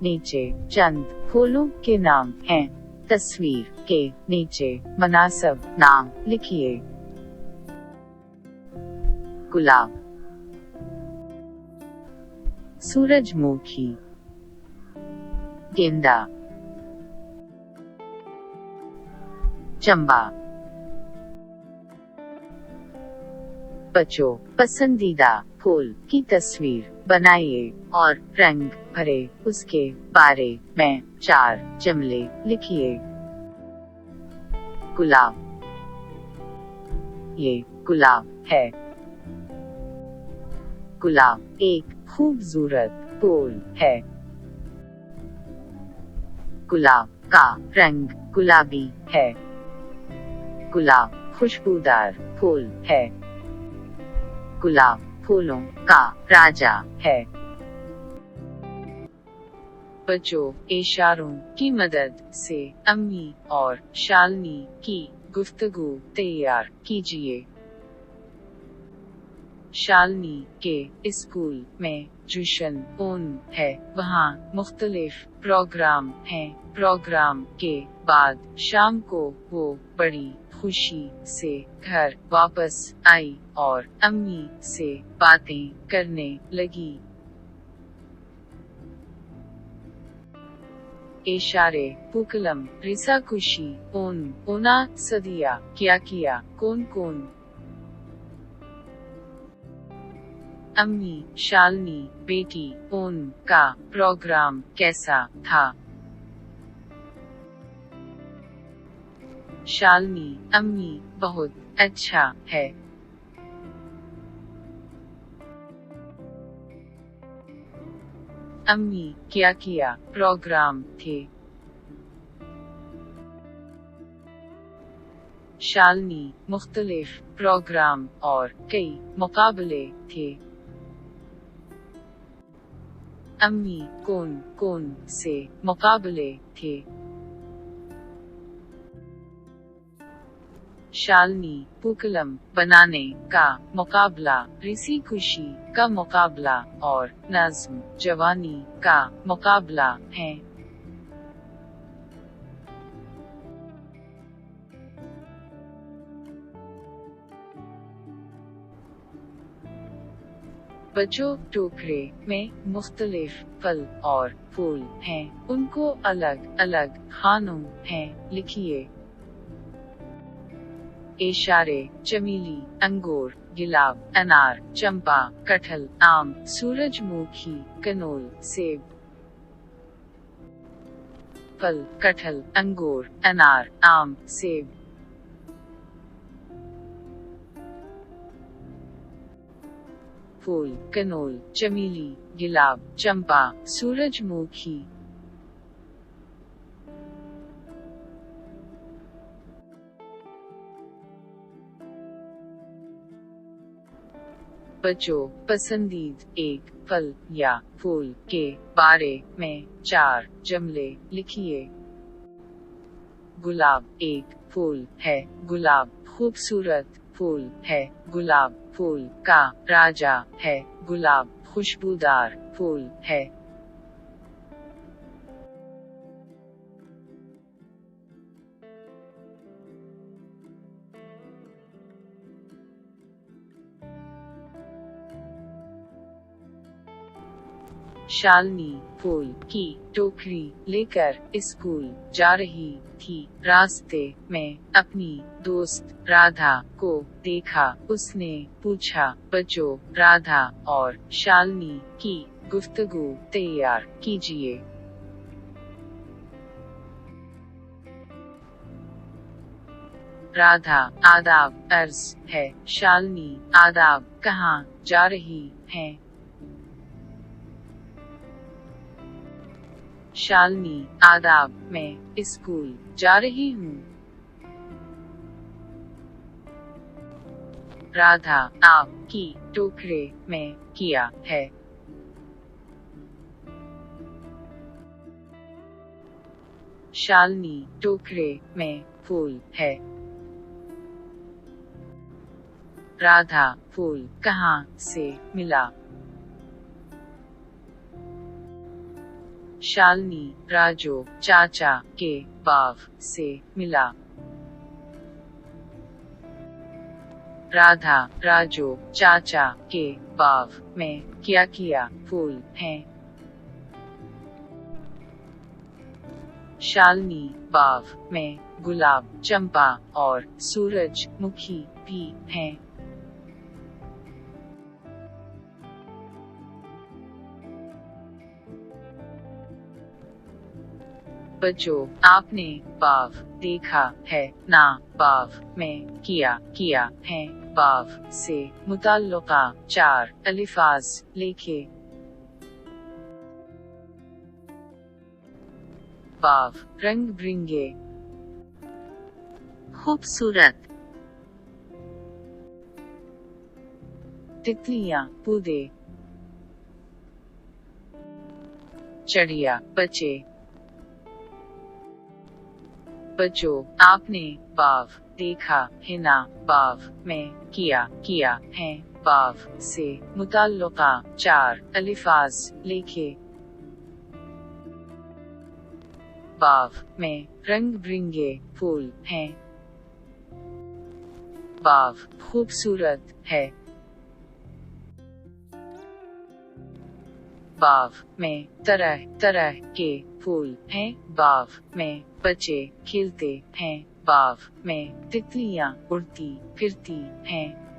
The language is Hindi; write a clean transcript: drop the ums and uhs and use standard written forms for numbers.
नीचे चंद फूलों के नाम हैं। तस्वीर के नीचे मुनासिब नाम लिखिए। गुलाब, सूरजमुखी, गेंदा, चंबा। बच्चों, पसंदीदा फूल की तस्वीर बनाइए और रंग भरे उसके बारे में 4 जुमले लिखिए। गुलाब, ये गुलाब है। गुलाब एक खूबसूरत फूल है। गुलाब का रंग गुलाबी है। गुलाब खुशबूदार फूल है। गुलाब फूलों का राजा है। बच्चों, इशारों की मदद से अम्मी और शालिनी की गुफ्तगू तैयार कीजिए। शालिनी के स्कूल में जश्न है। वहाँ मुख्तलिफ प्रोग्राम हैं। प्रोग्राम के बाद शाम को वो बड़ी खुशी से घर वापस आई और अम्मी से बातें करने लगी। इशारे पुकलम रिसा खुशी ओना सदिया क्या किया कौन कौन। अम्मी शालिनी बेटी का प्रोग्राम कैसा था। शालिनी अम्मी बहुत अच्छा है। अम्मी क्या किया प्रोग्राम थे। शालिनी मुख्तलिफ प्रोग्राम और कई मुकाबले थे। अम्मी कौन कौन से मुकाबले थे। शालिनी पुकलम बनाने का मुकाबला, ऋषि खुशी का मुकाबला और नज्म जवानी का मुकाबला है। बच्चों, टोकरे में मुख्तलिफ फल और फूल हैं। उनको अलग अलग खानों हैं लिखिए। इशारे चमेली, अंगूर, गुलाब, अनार, चंपा, कटहल, आम, सूरजमुखी, कनोल, सेब। फल कटहल, अंगूर, अनार, आम, सेब। फूल कनोल, चमेली, गुलाब, चंपा, सूरजमुखी। बच्चों, पसंदीद एक फल या फूल के बारे में 4 जुमले लिखिए। गुलाब एक फूल है। गुलाब खूबसूरत फूल है। गुलाब फूल का राजा है। गुलाब खुशबूदार फूल है। शालिनी फूल की टोकरी लेकर स्कूल जा रही थी। रास्ते में अपनी दोस्त राधा को देखा। उसने पूछा, बच्चों, राधा और शालिनी की गुफ्तगू तैयार कीजिए। राधा आदाब अर्ज है। शालिनी आदाब कहाँ जा रही हैं। शालिनी आदाब मैं स्कूल जा रही हूँ। राधा आपकी टोकरे में किया है। शालिनी टोकरे में फूल है। राधा फूल कहाँ से मिला। शालनी राजू चाचा के बाव से मिला। राधा राजू चाचा के बाव में क्या किया फूल हैं। शालनी बाव में गुलाब चंपा और सूरजमुखी भी हैं। बच्चों, आपने बाव देखा है ना। बाव में किया है बाव से मुताल्लुका 4 अल्फाज लिखे। बाव रंग बिरंगे खूबसूरत। तितलियां कूदे चिड़िया बचे। बच्चों, आपने बाव देखा है ना। बाव में किया है बाव से मुताल्लुका 4 अल्फाज लिखे। बाव में रंग बिरंगे फूल हैं। बाव खूबसूरत है। बाव में तरह तरह के फूल हैं। बाव में बच्चे खेलते हैं। बाव में तितलियां उड़ती फिरती हैं।